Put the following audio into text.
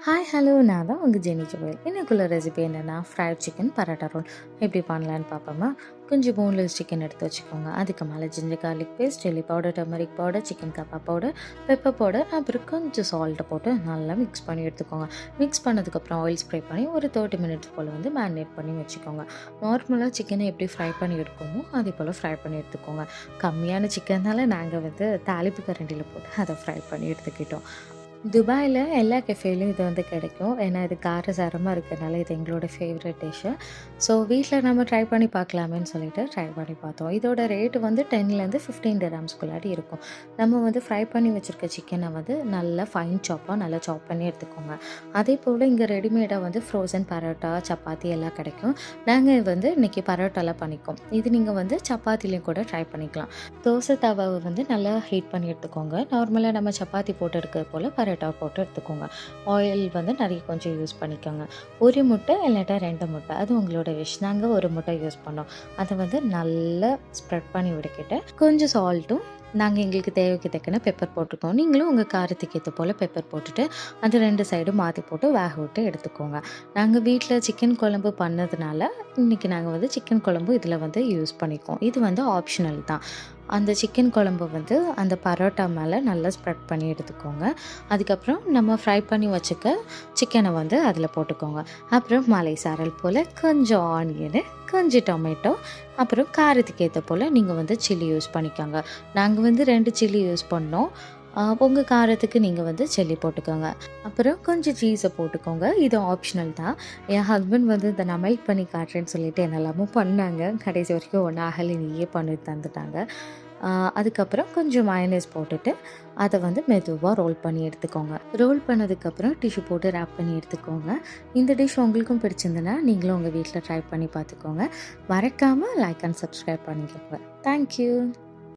Hi hello நான் தான் உங்கள் ஜெனி ஜுவல். இன்னைக்குள்ள ரெசிபி என்னென்னா ஃப்ரைட் சிக்கன் பரோட்டா ரோல் எப்படி பண்ணலான்னு பார்ப்போமா. கொஞ்சம் போன்லெஸ் சிக்கன் எடுத்து வச்சுக்கோங்க. அதுக்கு மேலே ginger garlic paste, chilli powder, turmeric powder, chicken கப்பா பவுடர், பெப்பர் பவுடர், அப்புறம் கொஞ்சம் சால்ட்டை போட்டு நல்லா மிக்ஸ் பண்ணி எடுத்துக்கோங்க. மிக்ஸ் பண்ணதுக்கப்புறம் ஆயில் ஸ்ப்ரே பண்ணி ஒரு 30 மினிட்ஸ் போல் வந்து மேரினேட் பண்ணி வச்சுக்கோங்க. நார்மலாக சிக்கனை எப்படி ஃப்ரை பண்ணி எடுக்கணுமோ அதே போல் ஃப்ரை பண்ணி எடுத்துக்கோங்க. கம்மியான சிக்கன்னால நாங்கள் வந்து தாளிப்பு கரண்டியில் போட்டு அதை ஃப்ரை பண்ணி எடுத்துக்கிட்டோம். துபாயில் எல்லா கெஃபேலையும் இது வந்து கிடைக்கும். ஏன்னா இது காரசாரமாக இருக்கிறதுனால இது எங்களோட ஃபேவரட் டிஷ்ஷு. ஸோ வீட்டில் நம்ம ட்ரை பண்ணி பார்க்கலாமேன்னு சொல்லிட்டு ட்ரை பண்ணி பார்த்தோம். இதோட ரேட்டு வந்து 10லேருந்து 15 dirhamsக்குள்ளாடி இருக்கும். நம்ம வந்து ஃப்ரை பண்ணி வச்சுருக்க சிக்கனை வந்து நல்லா ஃபைன் சாப்பாக நல்லா சாப் பண்ணி எடுத்துக்கோங்க. அதே போல் இங்கே ரெடிமேடாக வந்து ஃப்ரோசன் பரோட்டா, சப்பாத்தி எல்லாம் கிடைக்கும். நாங்கள் வந்து இன்றைக்கி பரோட்டாலாம் பண்ணிக்கோம். இது நீங்கள் வந்து சப்பாத்திலையும் கூட ட்ரை பண்ணிக்கலாம். தோசை தவாவை வந்து நல்லா ஹீட் பண்ணி எடுத்துக்கோங்க. நார்மலாக நம்ம சப்பாத்தி போட்டு எடுக்கிறது போல் பரோட்டா போட்டு எடுத்துக்கோங்க. ஆயில் வந்து நிறைய கொஞ்சம் யூஸ் பண்ணிக்கோங்க. ஒரு முட்டை இல்லாட்டா 2 முட்டை, அது உங்களோட விஷ். நாங்கள் ஒரு முட்டை யூஸ் பண்ணோம். அதை வந்து நல்லா ஸ்ப்ரெட் பண்ணி விடுக்கிட்டு கொஞ்சம் சால்ட்டும் நாங்கள் எங்களுக்கு தேவைக்கு தக்கன பெப்பர் போட்டுருக்கோம். நீங்களும் உங்கள் காரத்துக்கு ஏற்ற போல் பெப்பர் போட்டுட்டு அது 2 சைடும் மாற்றி போட்டு வேக விட்டு எடுத்துக்கோங்க. நாங்கள் வீட்டில் சிக்கன் குழம்பு பண்ணதுனால இன்றைக்கி நாங்கள் வந்து சிக்கன் குழம்பு இதில் வந்து யூஸ் பண்ணிக்குவோம். இது வந்து ஆப்ஷனல் தான். அந்த சிக்கன் குழம்பு வந்து அந்த பரோட்டா மேலே நல்லா ஸ்ப்ரெட் பண்ணி எடுத்துக்கோங்க. அதுக்கப்புறம் நம்ம ஃப்ரை பண்ணி வச்சுக்க சிக்கனை வந்து அதில் போட்டுக்கோங்க. அப்புறம் மலை சாரல் போல் கொஞ்சம் ஆனியனு, கொஞ்சம் டொமேட்டோ, அப்புறம் காரத்துக்கு ஏற்ற போல் நீங்கள் வந்து சில்லி யூஸ் பண்ணிக்கோங்க. நாங்கள் வந்து 2 சில்லி யூஸ் பண்ணோம். உங்கள் காரத்துக்கு நீங்கள் வந்து சில்லி போட்டுக்கோங்க. அப்புறம் கொஞ்சம் சீஸை போட்டுக்கோங்க. இது ஆப்ஷனல் தான். என் ஹஸ்பண்ட் வந்து இதை நான் மெல்ட் பண்ணி காட்டுறேன்னு சொல்லிட்டு என்னெல்லாமும் பண்ணாங்க. கடைசி வரைக்கும் ஒன்றும் ஆகலை, நீயே பண்ணி தந்துட்டாங்க. அதுக்கப்புறம் கொஞ்சம் மயனேஸ் போட்டுட்டு அதை வந்து மெதுவாக ரோல் பண்ணி எடுத்துக்கோங்க. ரோல் பண்ணதுக்கப்புறம் டிஷ்யூ போட்டு ரேப் பண்ணி எடுத்துக்கோங்க. இந்த டிஷ் உங்களுக்கும் பிடிச்சிருந்துன்னா நீங்களும் உங்கள் வீட்டில் ட்ரை பண்ணி பார்த்துக்கோங்க. மறக்காமல் லைக் அண்ட் சப்ஸ்கிரைப் பண்ணிக்கோங்க. தேங்க்யூ.